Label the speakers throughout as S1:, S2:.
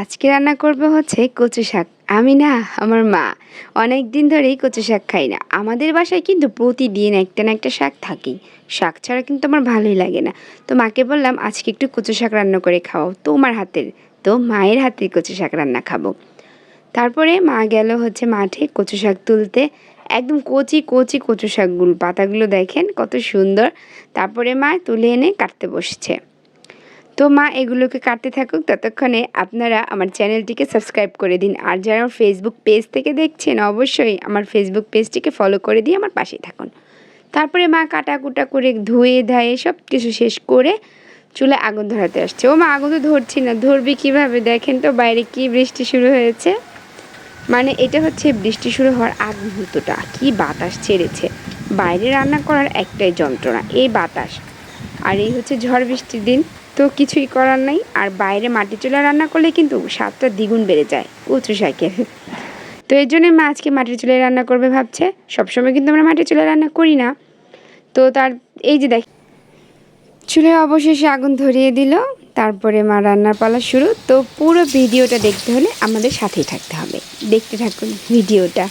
S1: আজকে রান্না করবো হচ্ছে কচু শাক। আমি না আমার মা অনেক দিন ধরেই কচু শাক খাই না। আমাদের বাসায় কিন্তু প্রতিদিন একটা না একটা শাক থাকেই। শাক ছাড়া কিন্তু আমার ভালোই লাগে না। তো মাকে বললাম আজকে একটু কচু শাক রান্না করে খাওয়াও তোমার হাতের। তো মায়ের হাতের কচু শাক রান্না খাবো। তারপরে মা গেল হচ্ছে মাঠে কচু শাক তুলতে। একদম কচি কচি কচু শাকগুলো, পাতাগুলো দেখেন কত সুন্দর। তারপরে মা তুলে এনে কাটতে বসছে। তো মা এগুলোকে কাটতে থাকুক, ততক্ষণে আপনারা আমার চ্যানেলটিকে সাবস্ক্রাইব করে দিন। আর যারা আমার ফেসবুক পেজ থেকে দেখছেন অবশ্যই আমার ফেসবুক পেজটিকে ফলো করে দিয়ে আমার পাশেই থাকুন। তারপরে মা কাটাকুটা করে ধুয়ে ধায়ে সব কিছু শেষ করে চুলায় আগুন ধরাতে আসছে। ও মা, আগুন তো ধরছি না, ধরবি কীভাবে? দেখেন তো বাইরে কি বৃষ্টি শুরু হয়েছে। মানে এটা হচ্ছে বৃষ্টি শুরু হওয়ার আগ মুহূর্তটা, কি বাতাস ছেড়েছে। বাইরে রান্না করার একটাই যন্ত্রণা, এই বাতাস। আর এই হচ্ছে ঝড় বৃষ্টির দিন, তো কিছুই করার নাই। আর বাইরে মাটি চুলায় রান্না করলে কিন্তু স্বাদটা দ্বিগুণ বেড়ে যায় কচু শাকের। তো এর জন্য মা আজকে মাটির চুলায় রান্না করবে ভাবছে। সবসময় কিন্তু আমরা মাটির চুলায় রান্না করি না। তো তার এই যে দেখ, চুলায় অবশেষে আগুন ধরিয়ে দিল। তারপরে মা রান্নার পালা শুরু। তো পুরো ভিডিওটা দেখতে হলে আমাদের সাথেই থাকতে হবে। দেখতে থাকুন ভিডিওটা।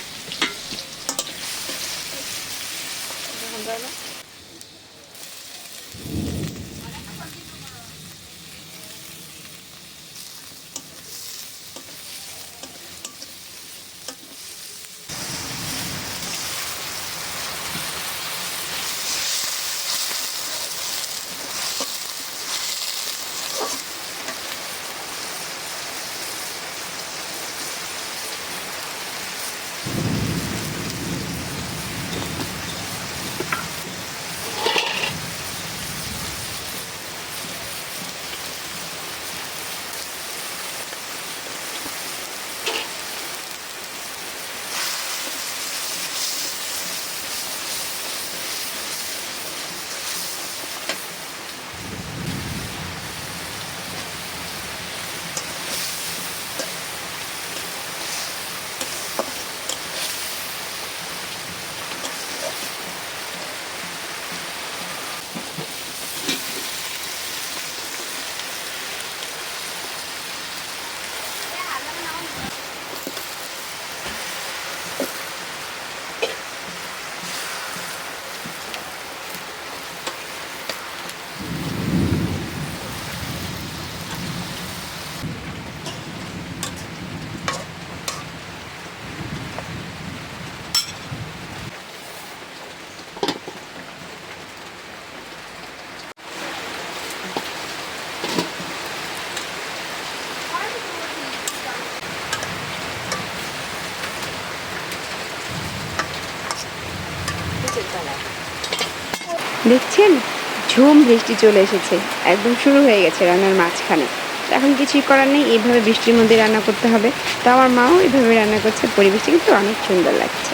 S1: দেখছেন, ঝুম বৃষ্টি চলে এসেছে, একদম শুরু হয়ে গেছে রান্নার মাঝখানে। এখন কিছুই করার নেই, এইভাবে বৃষ্টির মধ্যে রান্না করতে হবে। তো আমার মাও এইভাবে রান্না করছে, পরিবেশটা কিন্তু অনেক সুন্দর লাগছে।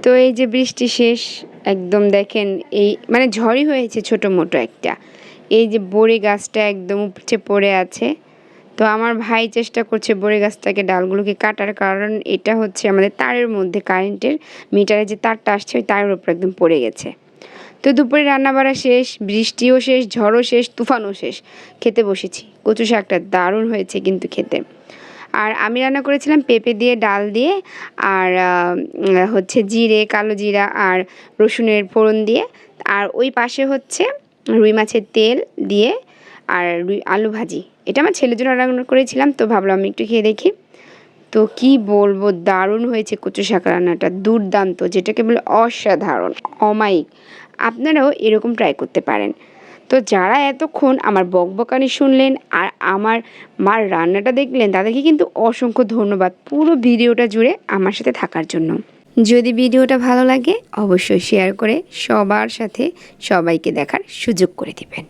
S1: তো এই যে বৃষ্টি শেষ, একদম দেখেন এই মানে ঝড়ই হয়েছে ছোটো মোটো একটা। এই যে বড়ি গাছটা একদম উপচে পড়ে আছে। তো আমার ভাই চেষ্টা করছে বড়ই গাছটাকে ডালগুলোকে কাটার, কারণ এটা হচ্ছে আমাদের তারের মধ্যে কারেন্টের মিটারে যে তারটা আসছে ওই তারের উপর একদম পড়ে গেছে। তো দুপুরে রান্নাবাড়া শেষ, বৃষ্টিও শেষ, ঝড়ও শেষ, তুফানও শেষ। খেতে বসেছি। কচু শাকটা দারুণ হয়েছে কিন্তু খেতে। আর আমি রান্না করেছিলাম পেঁপে দিয়ে, ডাল দিয়ে, আর হচ্ছে জিরে, কালো জিরা আর রসুনের ফোড়ন দিয়ে। আর ওই পাশে হচ্ছে রুই মাছের তেল দিয়ে আর আলু ভাজি। এটা আমার ছেলের জন্য রান্না করেছিলাম, তো ভাবলাম আমি একটু খেয়ে দেখি। তো কি বলবো, দারুণ হয়েছে কচু শাক রান্নাটা, দুর্দান্ত, যেটাকে বলে অসাধারণ, অমায়িক। আপনারাও এরকম ট্রাই করতে পারেন। তো যারা এতক্ষণ আমার বকবকানি শুনলেন আর আমার মার রান্নাটা দেখলেন, তাদেরকে কিন্তু অসংখ্য ধন্যবাদ পুরো ভিডিওটা জুড়ে আমার সাথে থাকার জন্য। যদি ভিডিওটা ভালো লাগে অবশ্যই শেয়ার করে সবার সাথে সবাইকে দেখার সুযোগ করে দিবেন।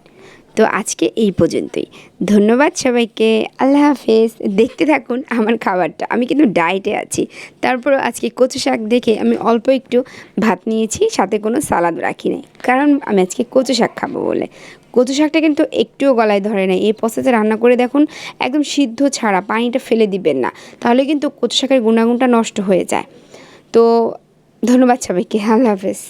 S1: তো আজকে এই পর্যন্তই। ধন্যবাদ সবাইকে। আল্লাহ হাফেজ। দেখতে থাকুন আমার খাবারটা। আমি কিন্তু ডায়েটে আছি, তারপরও আজকে কচু শাক দেখে আমি অল্প একটু ভাত নিয়েছি, সাথে কোনো সালাদ রাখি নাই, কারণ আমি আজকে কচু শাক খাবো বলে। কচু শাকটা কিন্তু একটুও গলায় ধরে নাই। এই প্রসেসে রান্না করে দেখুন, একদম সিদ্ধ ছাড়া, পানিটা ফেলে দিবেন না, তাহলে কিন্তু কচু শাকের গুণাগুণটা নষ্ট হয়ে যায়। তো ধন্যবাদ সবাইকে। আল্লাহ হাফেজ।